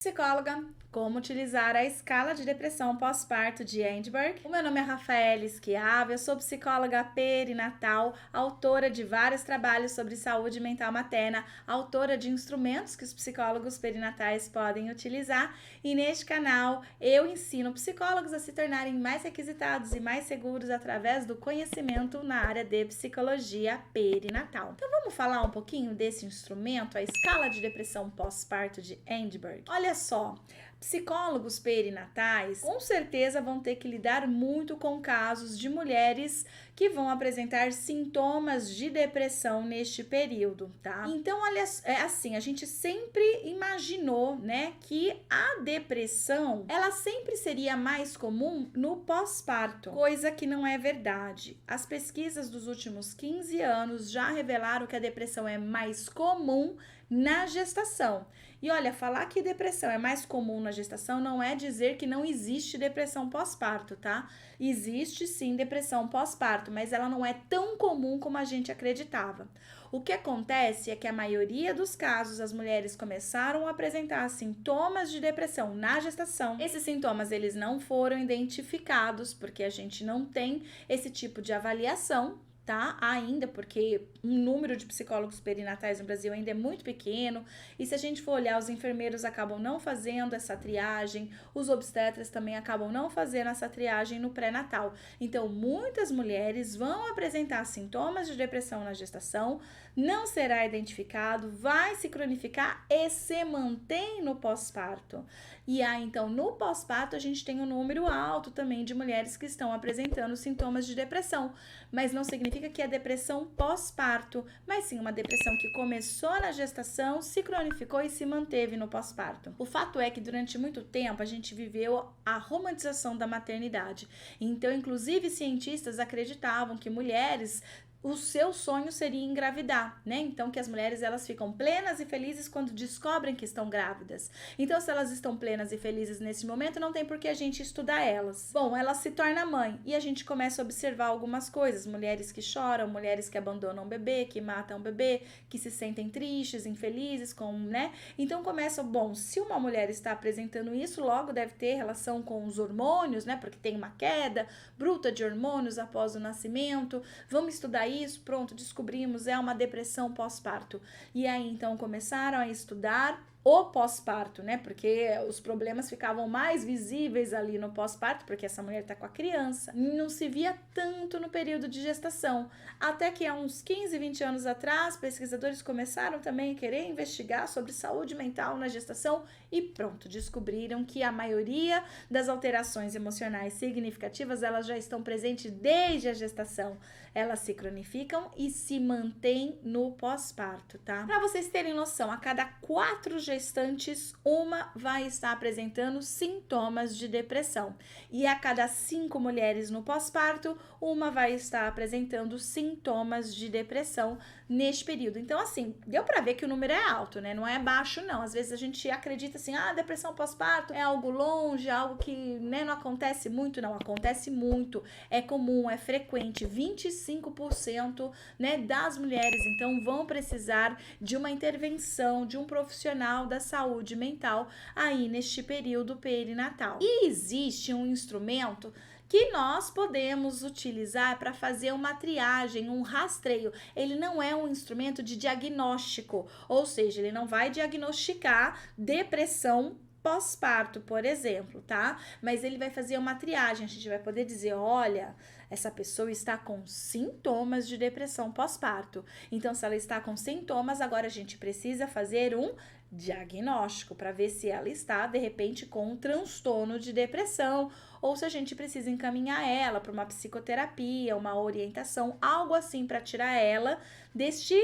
Psicóloga, como utilizar a escala de depressão pós-parto de Edinburgh. O meu nome é Rafaela Schiava, eu sou psicóloga perinatal, autora de vários trabalhos sobre saúde mental materna, autora de instrumentos que os psicólogos perinatais podem utilizar, e neste canal eu ensino psicólogos a se tornarem mais requisitados e mais seguros através do conhecimento na área de psicologia perinatal. Então vamos falar um pouquinho desse instrumento, a escala de depressão pós-parto de Edinburgh. Olha só, psicólogos perinatais com certeza vão ter que lidar muito com casos de mulheres que vão apresentar sintomas de depressão neste período, tá? Então, olha, é assim, a gente sempre imaginou, né, que a depressão, ela sempre seria mais comum no pós-parto, coisa que não é verdade. As pesquisas dos últimos 15 anos já revelaram que a depressão é mais comum na gestação. E olha, falar que depressão é mais comum na gestação não é dizer que não existe depressão pós-parto, tá? Existe sim depressão pós-parto, mas ela não é tão comum como a gente acreditava. O que acontece é que a maioria dos casos as mulheres começaram a apresentar sintomas de depressão na gestação. Esses sintomas eles não foram identificados porque a gente não tem esse tipo de avaliação, tá? Ainda porque o número de psicólogos perinatais no Brasil ainda é muito pequeno, e se a gente for olhar, os enfermeiros acabam não fazendo essa triagem, os obstetras também acabam não fazendo essa triagem no pré-natal. Então, muitas mulheres vão apresentar sintomas de depressão na gestação, não será identificado, vai se cronificar e se mantém no pós-parto. E aí, então, no pós-parto, a gente tem um número alto também de mulheres que estão apresentando sintomas de depressão, mas não significa que é depressão pós-parto, mas sim uma depressão que começou na gestação, se cronificou e se manteve no pós-parto. O fato é que durante muito tempo a gente viveu a romantização da maternidade. Então, inclusive, cientistas acreditavam que mulheres, o seu sonho seria engravidar, né? Então, que as mulheres elas ficam plenas e felizes quando descobrem que estão grávidas. Então, se elas estão plenas e felizes nesse momento, não tem por que a gente estudar elas. Bom, ela se torna mãe e a gente começa a observar algumas coisas. Mulheres que choram, mulheres que abandonam o bebê, que matam o bebê, que se sentem tristes, infelizes, né? Então, começa, bom, se uma mulher está apresentando isso, logo deve ter relação com os hormônios, né? Porque tem uma queda bruta de hormônios após o nascimento. Vamos estudar isso, pronto, descobrimos, é uma depressão pós-parto. E aí, então, começaram a estudar o pós-parto, né? Porque os problemas ficavam mais visíveis ali no pós-parto, porque essa mulher tá com a criança. Não se via tanto no período de gestação. Até que há uns 15, 20 anos atrás, pesquisadores começaram também a querer investigar sobre saúde mental na gestação e pronto, descobriram que a maioria das alterações emocionais significativas, elas já estão presentes desde a gestação. Elas se cronificam e se mantêm no pós-parto, tá? Para vocês terem noção, a cada 4 gestantes, uma vai estar apresentando sintomas de depressão. E a cada 5 mulheres no pós-parto, uma vai estar apresentando sintomas de depressão neste período. Então, assim, deu para ver que o número é alto, né? Não é baixo, não. Às vezes a gente acredita assim, depressão pós-parto é algo longe, algo que, né, não acontece muito. Não, acontece muito. É comum, é frequente. 25%, né, das mulheres, então, vão precisar de uma intervenção de um profissional da saúde mental aí neste período perinatal. E existe um instrumento que nós podemos utilizar para fazer uma triagem, um rastreio. Ele não é um instrumento de diagnóstico, ou seja, ele não vai diagnosticar depressão pós-parto, por exemplo, tá? Mas ele vai fazer uma triagem, a gente vai poder dizer, olha, essa pessoa está com sintomas de depressão pós-parto. Então, se ela está com sintomas, agora a gente precisa fazer um diagnóstico para ver se ela está, de repente, com um transtorno de depressão, ou se a gente precisa encaminhar ela para uma psicoterapia, uma orientação, algo assim para tirar ela deste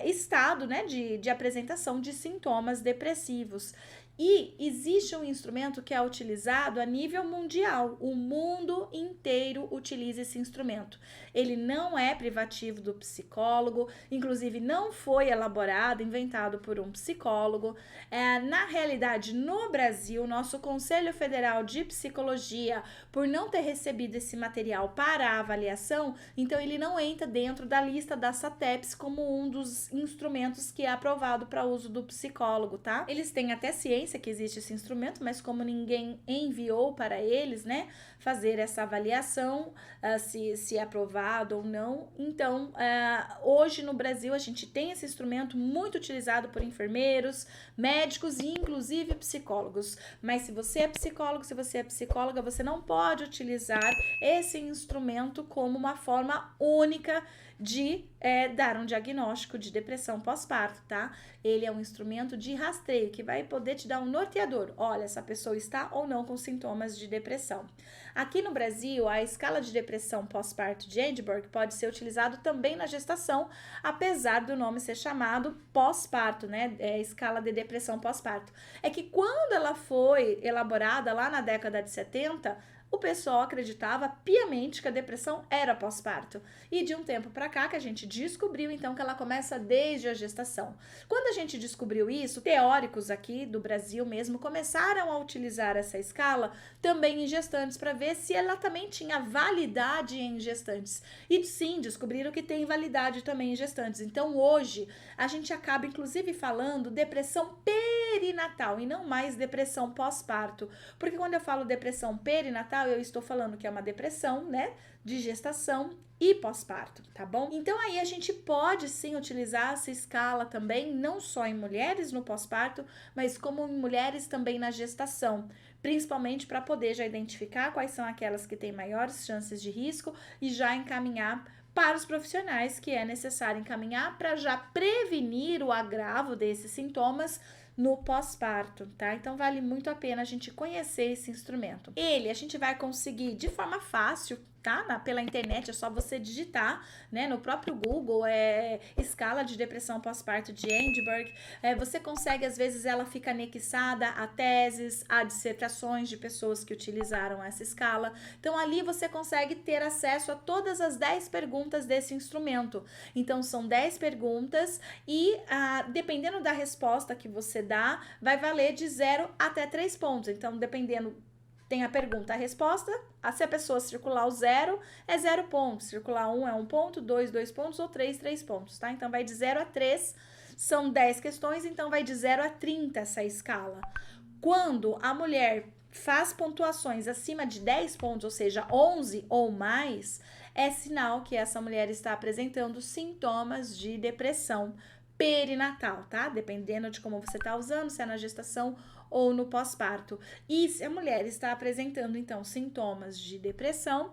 estado, né, de apresentação de sintomas depressivos. E existe um instrumento que é utilizado a nível mundial. O mundo inteiro utiliza esse instrumento. Ele não é privativo do psicólogo, inclusive não foi elaborado, inventado por um psicólogo. Na realidade, no Brasil, nosso Conselho Federal de Psicologia, por não ter recebido esse material para avaliação, então ele não entra dentro da lista da SATEPS como um dos instrumentos que é aprovado para uso do psicólogo, tá? Eles têm até ciência ciência que existe esse instrumento, mas como ninguém enviou para eles, né, fazer essa avaliação, se é aprovado ou não, então hoje no Brasil a gente tem esse instrumento muito utilizado por enfermeiros, médicos e inclusive psicólogos. Mas se você é psicólogo, se você é psicóloga, você não pode utilizar esse instrumento como uma forma única de dar um diagnóstico de depressão pós-parto, tá? Ele é um instrumento de rastreio que vai poder te dar um norteador. Olha, essa pessoa está ou não com sintomas de depressão. Aqui no Brasil, a escala de depressão pós-parto de Edinburgh pode ser utilizado também na gestação, apesar do nome ser chamado pós-parto, né? Escala de depressão pós-parto. É que quando ela foi elaborada lá na década de 70, o pessoal acreditava piamente que a depressão era pós-parto. E de um tempo para cá que a gente descobriu então que ela começa desde a gestação. Quando a gente descobriu isso, teóricos aqui do Brasil mesmo começaram a utilizar essa escala também em gestantes para ver se ela também tinha validade em gestantes. E sim, descobriram que tem validade também em gestantes. Então hoje a gente acaba inclusive falando depressão perinatal e não mais depressão pós-parto. Porque quando eu falo depressão perinatal, eu estou falando que é uma depressão, né, de gestação e pós-parto, tá bom? Então aí a gente pode sim utilizar essa escala também, não só em mulheres no pós-parto, mas como em mulheres também na gestação, principalmente para poder já identificar quais são aquelas que têm maiores chances de risco e já encaminhar para os profissionais que é necessário encaminhar para já prevenir o agravo desses sintomas no pós-parto, tá? Então vale muito a pena a gente conhecer esse instrumento. A gente vai conseguir de forma fácil, tá? Pela internet, é só você digitar, né? No próprio Google, escala de depressão pós-parto de Edinburgh. Você consegue, às vezes, ela fica anexada a teses, a dissertações de pessoas que utilizaram essa escala. Então, ali você consegue ter acesso a todas as 10 perguntas desse instrumento. Então, são 10 perguntas e, dependendo da resposta que você dá, vai valer de 0 até 3 pontos. Então, dependendo... Tem a pergunta, a resposta, se a pessoa circular o 0, é 0 pontos. Circular 1 é 1 ponto, 2, 2 pontos ou 3, 3 pontos, tá? Então, vai de 0 a 3, são 10 questões, então vai de 0 a 30 essa escala. Quando a mulher faz pontuações acima de 10 pontos, ou seja, 11 ou mais, é sinal que essa mulher está apresentando sintomas de depressão perinatal, tá? Dependendo de como você tá usando, se é na gestação ou no pós-parto. E se a mulher está apresentando, então, sintomas de depressão,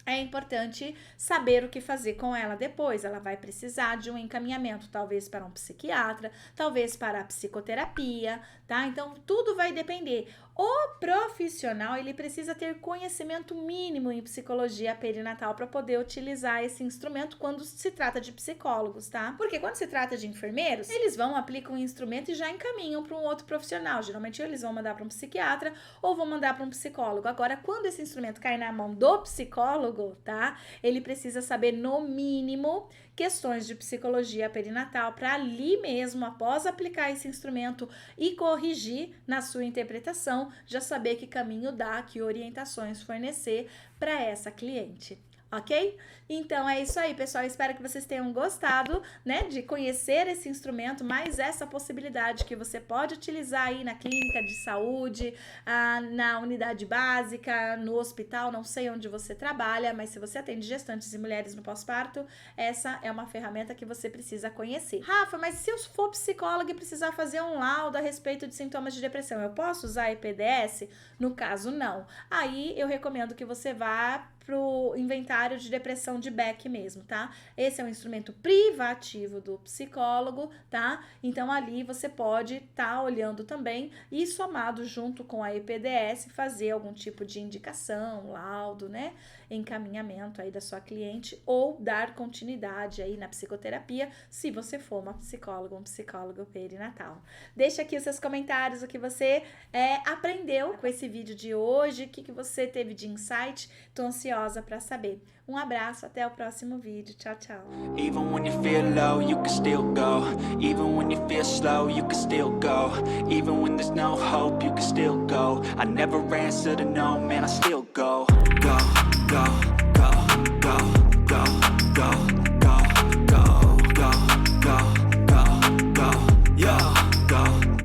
é importante saber o que fazer com ela depois. Ela vai precisar de um encaminhamento, talvez para um psiquiatra, talvez para a psicoterapia, tá? Então, tudo vai depender. O profissional, ele precisa ter conhecimento mínimo em psicologia perinatal para poder utilizar esse instrumento quando se trata de psicólogos, tá? Porque quando se trata de enfermeiros, eles aplicam o instrumento e já encaminham para um outro profissional. Geralmente, eles vão mandar para um psiquiatra ou vão mandar para um psicólogo. Agora, quando esse instrumento cai na mão do psicólogo, tá? Ele precisa saber, no mínimo, questões de psicologia perinatal para ali mesmo, após aplicar esse instrumento e corrigir na sua interpretação, já saber que caminho dar, que orientações fornecer para essa cliente. Ok? Então é isso aí, pessoal. Espero que vocês tenham gostado, né, de conhecer esse instrumento, mais essa possibilidade que você pode utilizar aí na clínica de saúde, na unidade básica, no hospital, não sei onde você trabalha, mas se você atende gestantes e mulheres no pós-parto, essa é uma ferramenta que você precisa conhecer. Rafa, mas se eu for psicóloga e precisar fazer um laudo a respeito de sintomas de depressão, eu posso usar EPDS? No caso, não. Aí eu recomendo que você vá pro inventário de depressão de Beck mesmo, tá? Esse é um instrumento privativo do psicólogo, tá? Então, ali você pode estar olhando também e somado junto com a EPDS, fazer algum tipo de indicação, laudo, né? Encaminhamento aí da sua cliente ou dar continuidade aí na psicoterapia, se você for uma psicóloga, um psicólogo perinatal. Deixa aqui os seus comentários, o que você aprendeu com esse vídeo de hoje, o que você teve de insight. Tô ansiosa para saber. Um abraço, até o próximo vídeo. Tchau, tchau. Even when you feel low, you can still go. Even when you feel slow, you can still go. Even when there's no hope, you can still go. I never answer to no, man, I still go. Go, go.